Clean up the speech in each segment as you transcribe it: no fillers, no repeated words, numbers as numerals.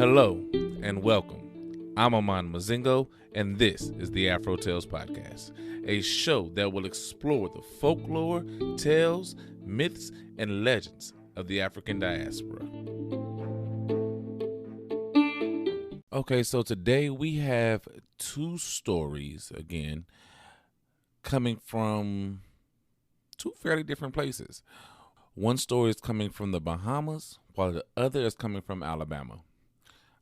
Hello and welcome. I'm Aman Mazingo, and this is the Afro Tales podcast, a show that will explore the folklore, tales, myths, and legends of the African diaspora. Okay, so today we have two stories again coming from two fairly different places. One story is coming from the Bahamas, while the other is coming from Alabama.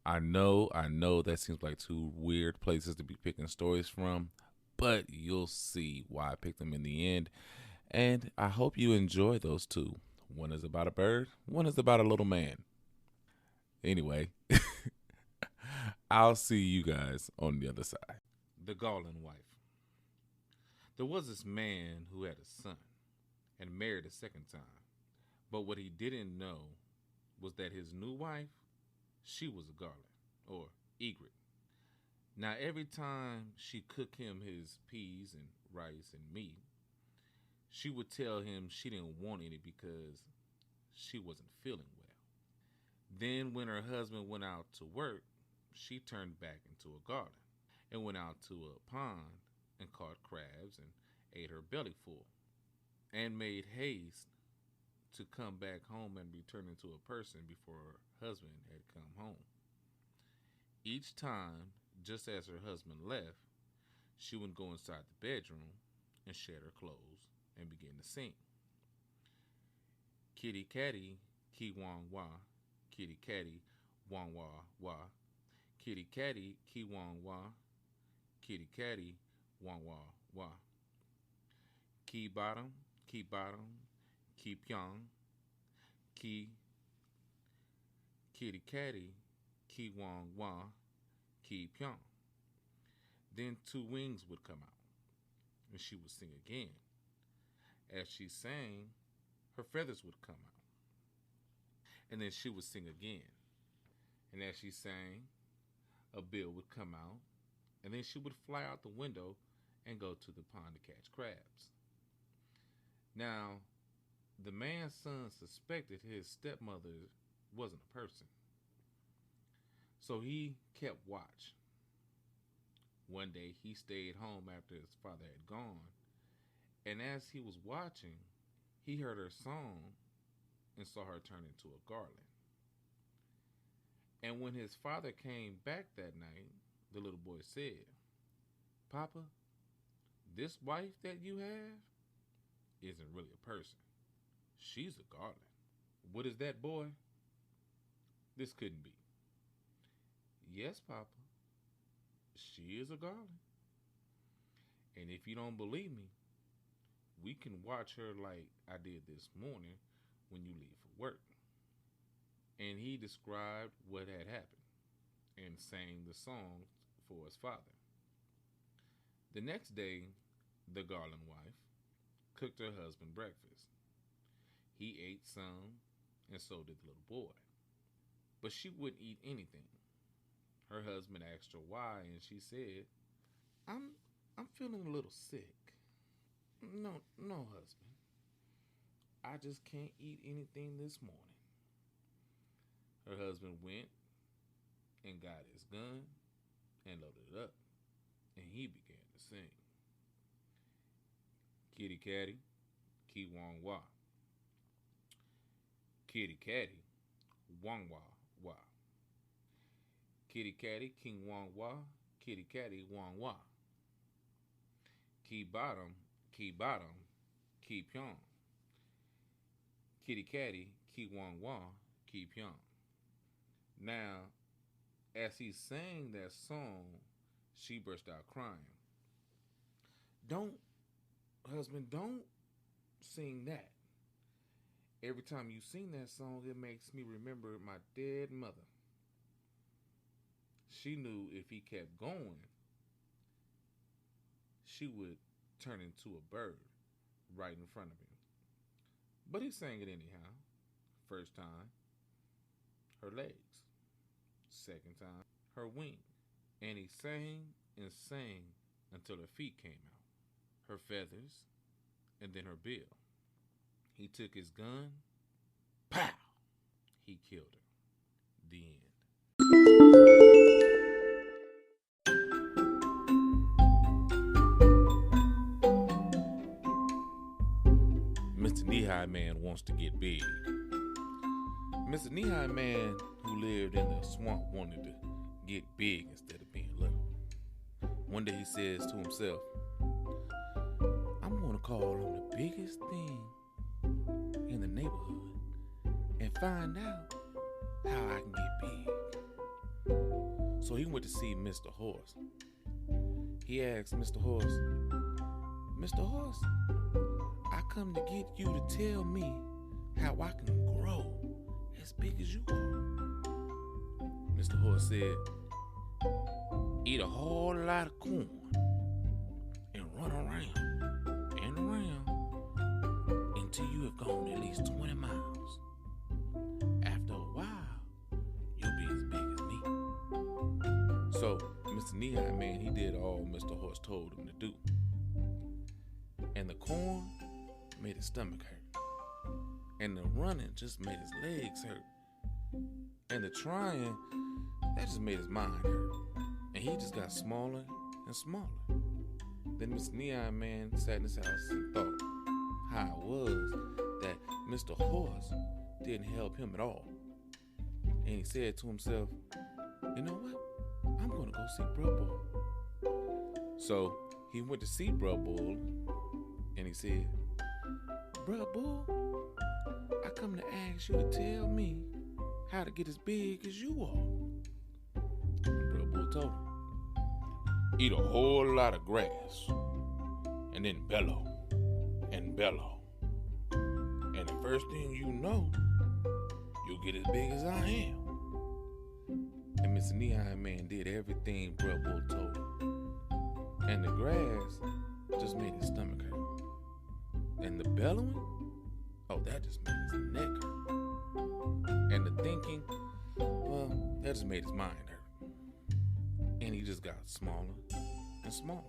I know that seems like two weird places to be picking stories from, but you'll see why I picked them in the end. And I hope you enjoy those two. One is about a bird, one is about a little man. Anyway, I'll see you guys on the other side. The Gaulin wife. There was this man who had a son and married a second time. But what he didn't know was that his new wife, she was a Gaulin, or egret. Now, every time she cooked him his peas and rice and meat, she would tell him she didn't want any because she wasn't feeling well. Then, when her husband went out to work, she turned back into a Gaulin and went out to a pond and caught crabs and ate her belly full and made haste to come back home and return into a person before her husband had come home. Each time, just as her husband left, she would go inside the bedroom and shed her clothes and begin to sing. Kitty catty, ki wong wah, kitty catty, wong wah wah, kitty catty, ki wong wah, kitty catty, wong wah wah. Ki bottom, ki pyong, ki kitty catty, ki wong wah, ki pyong. Then two wings would come out, and she would sing again. As she sang, her feathers would come out, and then she would sing again. And as she sang, a bill would come out, and then she would fly out the window and go to the pond to catch crabs. Now, the man's son suspected his stepmother wasn't a person, so he kept watch. One day, he stayed home after his father had gone, and as he was watching, he heard her song and saw her turn into a Gaulin. And when his father came back that night, the little boy said, "Papa, this wife that you have isn't really a person. She's a Gaulin." "What is that, boy?" "This couldn't be." "Yes, Papa, she is a Gaulin. And if you don't believe me, we can watch her like I did this morning when you leave for work." And he described what had happened and sang the song for his father. The next day, the Gaulin wife cooked her husband breakfast. He ate some, and so did the little boy. But she wouldn't eat anything. Her husband asked her why, and she said, I'm feeling a little sick." No, husband. I just can't eat anything this morning." Her husband went and got his gun and loaded it up, and he began to sing. Kitty catty, ki wong wah. Kitty catty, wong wah wah. Kitty catty, king wong wah. Kitty catty, wong wah. Ki bottom, ki pyong. Kitty catty, ki wong wah, ki pyong. Now, as he sang that song, she burst out crying. Don't sing that. Every time you sing that song, it makes me remember my dead mother. She knew if he kept going, she would turn into a bird right in front of him. But he sang it anyhow. First time, her legs. Second time, her wing. And he sang and sang until her feet came out, her feathers, and then her bill. He took his gun. Pow! He killed her. The end. Mr. Knee-High Man wants to get big. Mr. Knee-High Man, who lived in the swamp, wanted to get big instead of being little. One day he says to himself, I'm going to call on the biggest thing in the neighborhood and find out how I can get big. So he went to see Mr. Horse. He asked Mr. Horse, Mr. Horse, I come to get you to tell me how I can grow as big as you are. Mr. Horse said, eat a whole lot of corn and run around and around until you have gone at least 20 miles. After a while, you'll be as big as me. So, Mr. Knee-High Man, he did all Mr. Horse told him to do. And the corn made his stomach hurt. And the running just made his legs hurt. And the trying, that just made his mind hurt. And he just got smaller and smaller. Then Mr. Knee-High Man sat in his house and thought how it was that Mr. Horse didn't help him at all. And he said to himself, you know what? I'm going to go see Bruh Bull. So he went to see Bruh Bull and he said, Bruh Bull, I come to ask you to tell me how to get as big as you are. And Bruh Bull told him, eat a whole lot of grass and then bellow and bellow. And the first thing you know, you'll get as big as I am. And Mr. Knee-High Man did everything Bruh Bull told him. And the grass just made his stomach hurt. And the bellowing, oh, that just made his neck hurt. And the thinking, well, that just made his mind hurt. And he just got smaller and smaller.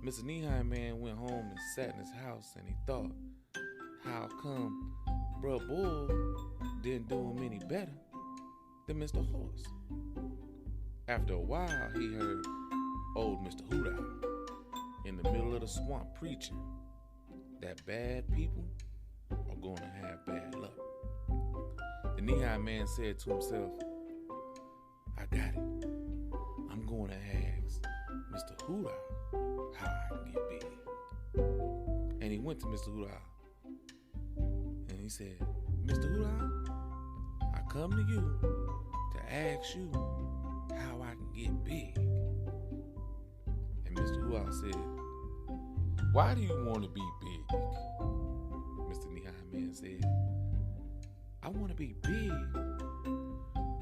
Mr. Knee-High Man went home and sat in his house and he thought, how come Bruh Bull didn't do him any better than Mr. Horse? After a while, he heard old Mr. Hoot Owl in the middle of the swamp preaching that bad people are going to have bad luck. The Knee-High Man said to himself, I got it. I'm going to ask Mr. Hoot Owl how I can get big. And he went to Mr. Hoot Owl and he said, Mr. Hoot Owl, I come to you to ask you how I can get big. And Mr. Hoot Owl said, why do you want to be big? Mr. Knee-High Man said, I want to be big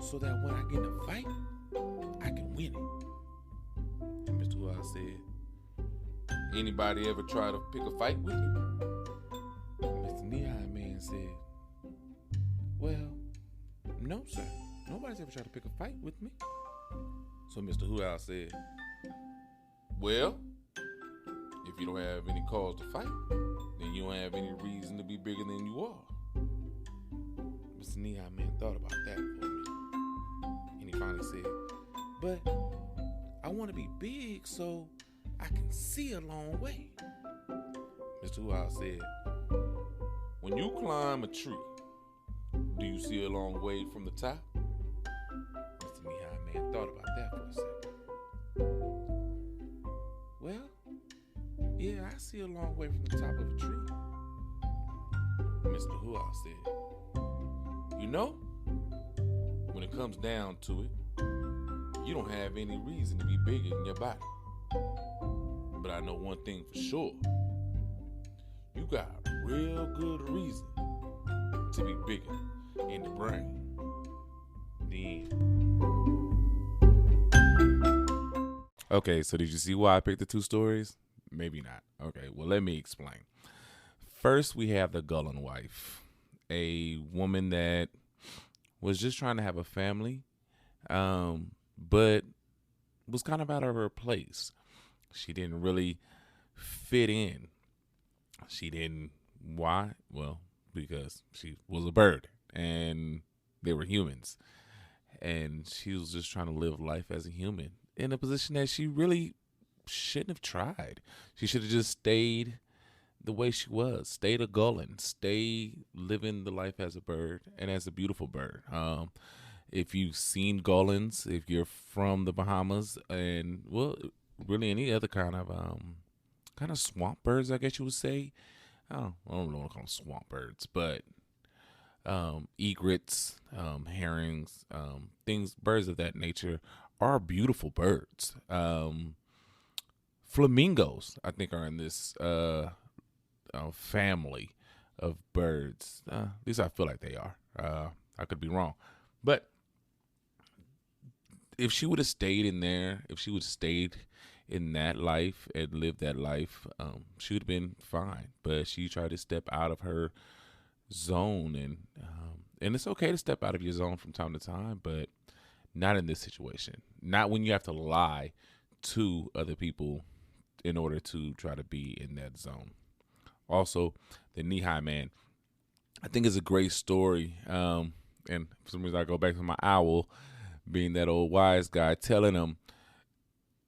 so that when I get in a fight, I can win it. And Mr. Hoot Owl said, anybody ever try to pick a fight with you? And Mr. Knee-High Man said, well, no, sir. Nobody's ever tried to pick a fight with me. So Mr. Hoot Owl said, well, if you don't have any cause to fight, then you don't have any reason to be bigger than you are. Mr. Knee-High Man thought about that for a minute. And he finally said, but I want to be big so I can see a long way. Mr. Hoot Owl said, when you climb a tree, do you see a long way from the top? Mr. Knee-High Man thought about that for a second. Well, yeah, I see a long way from the top of a tree. Mr. Hoot Owl said, you know, when it comes down to it, you don't have any reason to be bigger in your body. But I know one thing for sure. You got real good reason to be bigger in the brain. The end. Okay, so did you see why I picked the two stories? Maybe not. Okay, well, let me explain. First, we have the Gaulin wife, a woman that was just trying to have a family, but was kind of out of her place. She didn't really fit in. She didn't. Why? Well, because she was a bird and they were humans. And she was just trying to live life as a human in a position that she really shouldn't have tried. She should have just stayed the way she was. Stay the Gaulin. Stay living the life as a bird and as a beautiful bird. If you've seen Gaulins, if you're from the Bahamas, and well, really any other kind of swamp birds, I guess you would say. I don't know what to call them swamp birds, but egrets, herrings, birds of that nature are beautiful birds. Flamingos, I think, are in this family of birds. At least I feel like they are. I could be wrong. But if she would have stayed in there, if she would have stayed in that life and lived that life, she would have been fine. But she tried to step out of her zone, and it's okay to step out of your zone from time to time, but not in this situation. Not when you have to lie to other people in order to try to be in that zone. Also, the knee-high man, I think is a great story. And for some reason, I go back to my owl, being that old wise guy, telling him,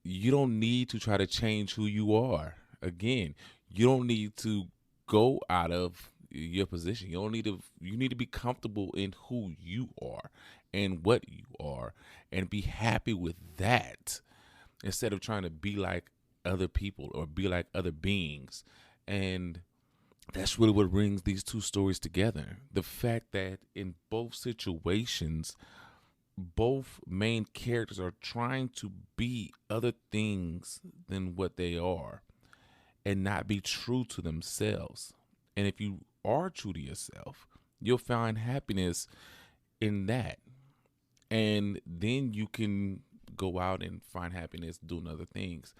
you don't need to try to change who you are. Again, you don't need to go out of your position. You need to be comfortable in who you are and what you are and be happy with that, instead of trying to be like other people or be like other beings. And that's really what brings these two stories together. The fact that in both situations, both main characters are trying to be other things than what they are and not be true to themselves. And if you are true to yourself, you'll find happiness in that. And then you can go out and find happiness doing other things.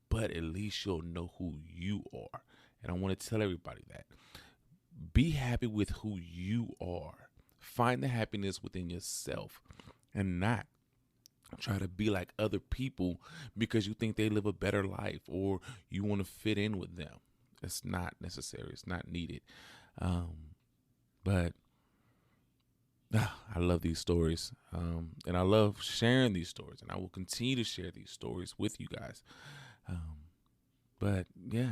But at least you'll know who you are. And I want to tell everybody that. Be happy with who you are. Find the happiness within yourself and not try to be like other people because you think they live a better life or you want to fit in with them. It's not necessary. It's not needed. But I love these stories. And I love sharing these stories. And I will continue to share these stories with you guys. But yeah.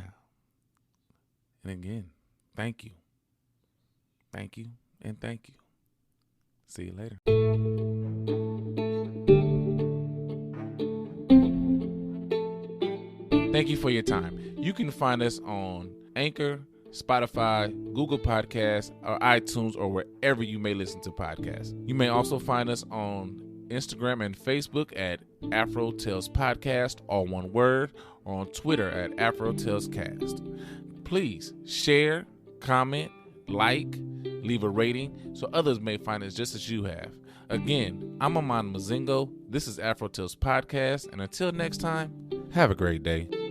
And again, thank you. Thank you and thank you. See you later. Thank you for your time. You can find us on Anchor, Spotify, Google Podcasts, or iTunes, or wherever you may listen to podcasts. You may also find us on Instagram and Facebook at Afro Tales Podcast, all one word, or on Twitter at Afro Tales Cast. Please share, comment, like, leave a rating so others may find us just as you have. Again, I'm Amon Mazingo. This is Afro Tales Podcast, and until next time, have a great day.